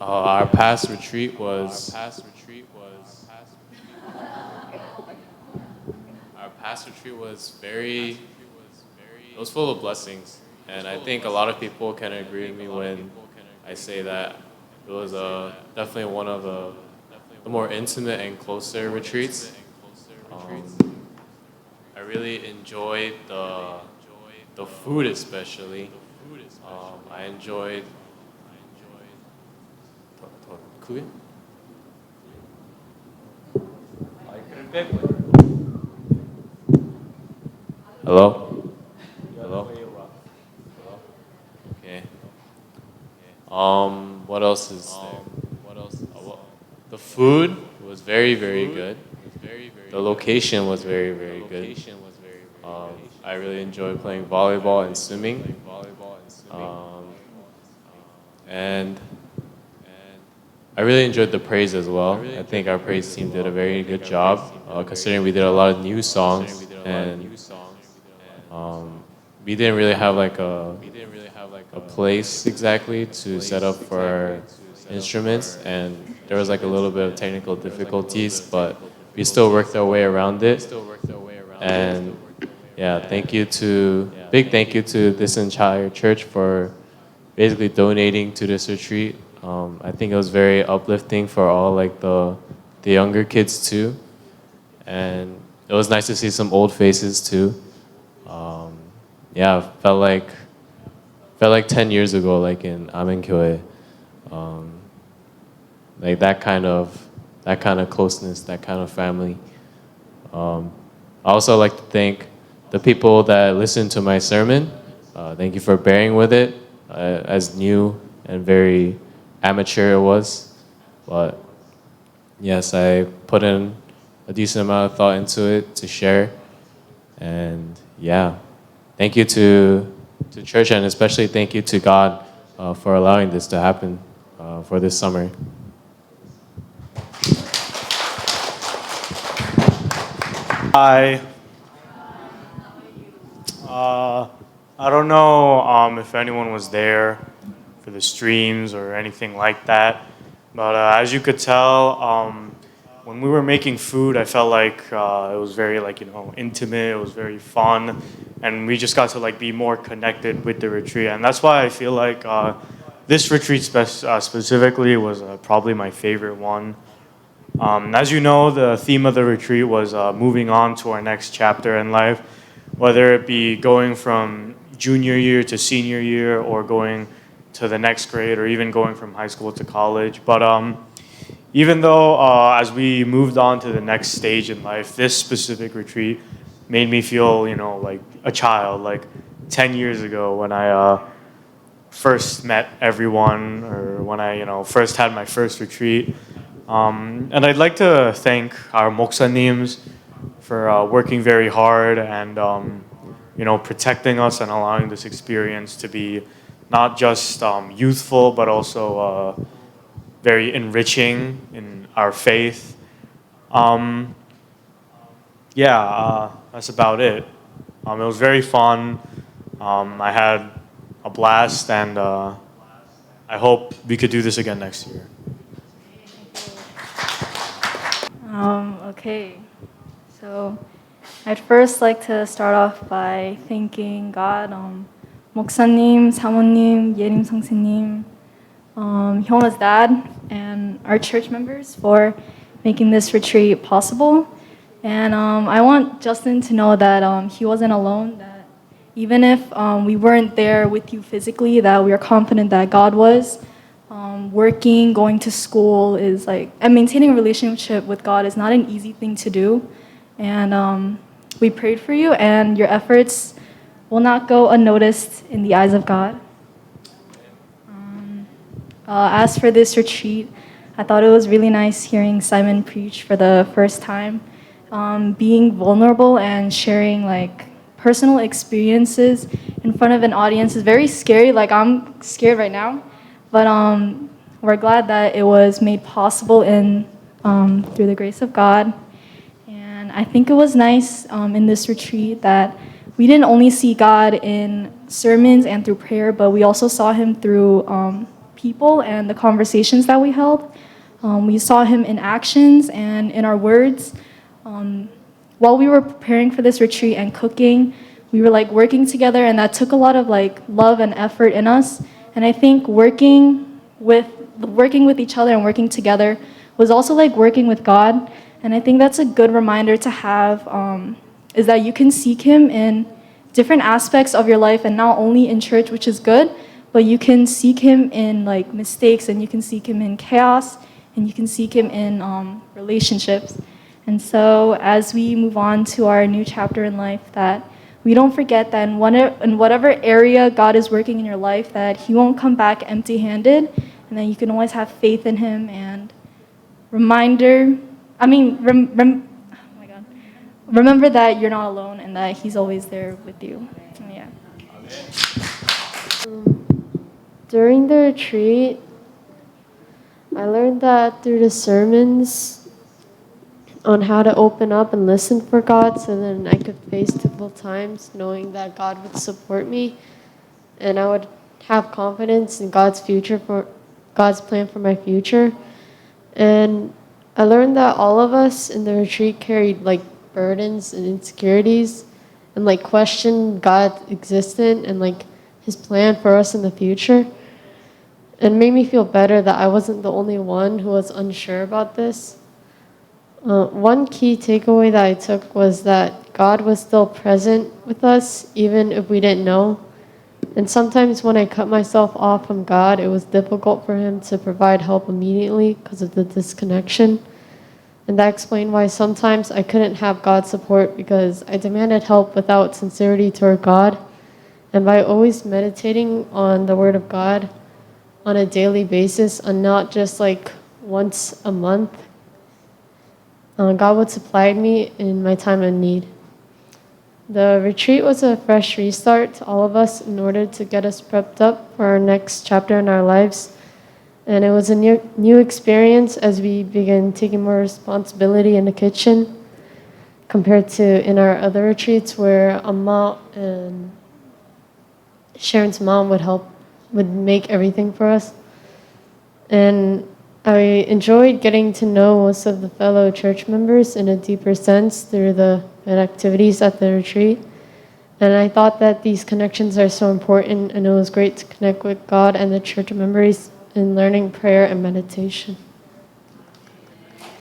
Our past retreat was our past retreat was very it was full of blessings, and I think a lot of people can agree with me when I say that it was definitely one of the more intimate and closer retreats. Um, I really enjoyed the food, especially. I enjoyed. Kuya? Hello. Hello. Okay. What else is there? The food was very, very good. The location was very, very good. I really enjoyed playing volleyball and swimming. Um, and I really enjoyed the praise as well. I think our praise team did a very good job, considering we did a lot of new songs, and we didn't really have like a place exactly to set up for our instruments, and there was like a little bit of technical difficulties, but we still worked our way around it. And yeah, big thank you to this entire church for basically donating to this retreat. I think it was very uplifting for all like the younger kids too, and it was nice to see some old faces too. Um, yeah, felt like 10 years ago, like in Amenkyoe, like that kind of closeness, that kind of family. I also like to thank the people that listened to my sermon. Thank you for bearing with it, as new and very amateur it was. But yes, I put in a decent amount of thought into it to share. And yeah, thank you to church, and especially thank you to God for allowing this to happen for this summer. Hi. I don't know if anyone was there for the streams or anything like that, but as you could tell, when we were making food, I felt like it was very like intimate. It was very fun, and we just got to like be more connected with the retreat, and that's why I feel like this retreat specifically was probably my favorite one. As you know, the theme of the retreat was moving on to our next chapter in life, whether it be going from junior year to senior year or going to the next grade or even going from high school to college. But even though as we moved on to the next stage in life, this specific retreat made me feel, like a child, like 10 years ago when I first met everyone or when I, first had my first retreat. And I'd like to thank our Moksanims for working very hard and protecting us and allowing this experience to be not just youthful but also very enriching in our faith. Um, yeah, that's about it. It was very fun. I had a blast, and I hope we could do this again next year. Okay, so I'd first like to start off by thanking God, 목사님, 사모님, 예림 선생님, Hyona's dad, and our church members for making this retreat possible. And I want Justin to know that he wasn't alone, that even if we weren't there with you physically, that we are confident that God was. Working, going to school is and maintaining a relationship with God is not an easy thing to do. And we prayed for you, and your efforts will not go unnoticed in the eyes of God. As for this retreat, I thought it was really nice hearing Simon preach for the first time. Being vulnerable and sharing personal experiences in front of an audience is very scary. I'm scared right now. But we're glad that it was made possible through the grace of God. And I think it was nice in this retreat that we didn't only see God in sermons and through prayer, but we also saw him through people and the conversations that we held. We saw him in actions and in our words. While we were preparing for this retreat and cooking, we were like working together, and that took a lot of like love and effort in us. And I think working with each other and working together was also like working with God. And I think that's a good reminder to have, is that you can seek him in different aspects of your life, and not only in church, which is good, but you can seek him in like mistakes, and you can seek him in chaos, and you can seek him in relationships. And so as we move on to our new chapter in life, that we don't forget that in whatever area God is working in your life, that he won't come back empty-handed, and that you can always have faith in him. And oh my God, remember that you're not alone and that he's always there with you. Yeah. During the retreat, I learned that through the sermons on how to open up and listen for God, so then I could face difficult times knowing that God would support me, and I would have confidence in God's plan for my future. And I learned that all of us in the retreat carried like burdens and insecurities, and like questioned God's existence and like his plan for us in the future. It made me feel better that I wasn't the only one who was unsure about this. One key takeaway that I took was that God was still present with us even if we didn't know. And sometimes when I cut myself off from God, it was difficult for him to provide help immediately because of the disconnection. And that explained why sometimes I couldn't have God's support, because I demanded help without sincerity toward God. And by always meditating on the Word of God on a daily basis, and not just like once a month, God would supply me in my time of need. The retreat was a fresh restart to all of us in order to get us prepped up for our next chapter in our lives. And it was a new experience as we began taking more responsibility in the kitchen compared to in our other retreats where Amma and Sharon's mom would make everything for us. And I enjoyed getting to know most of the fellow church members in a deeper sense through the activities at the retreat. And I thought that these connections are so important, and it was great to connect with God and the church members in learning prayer and meditation.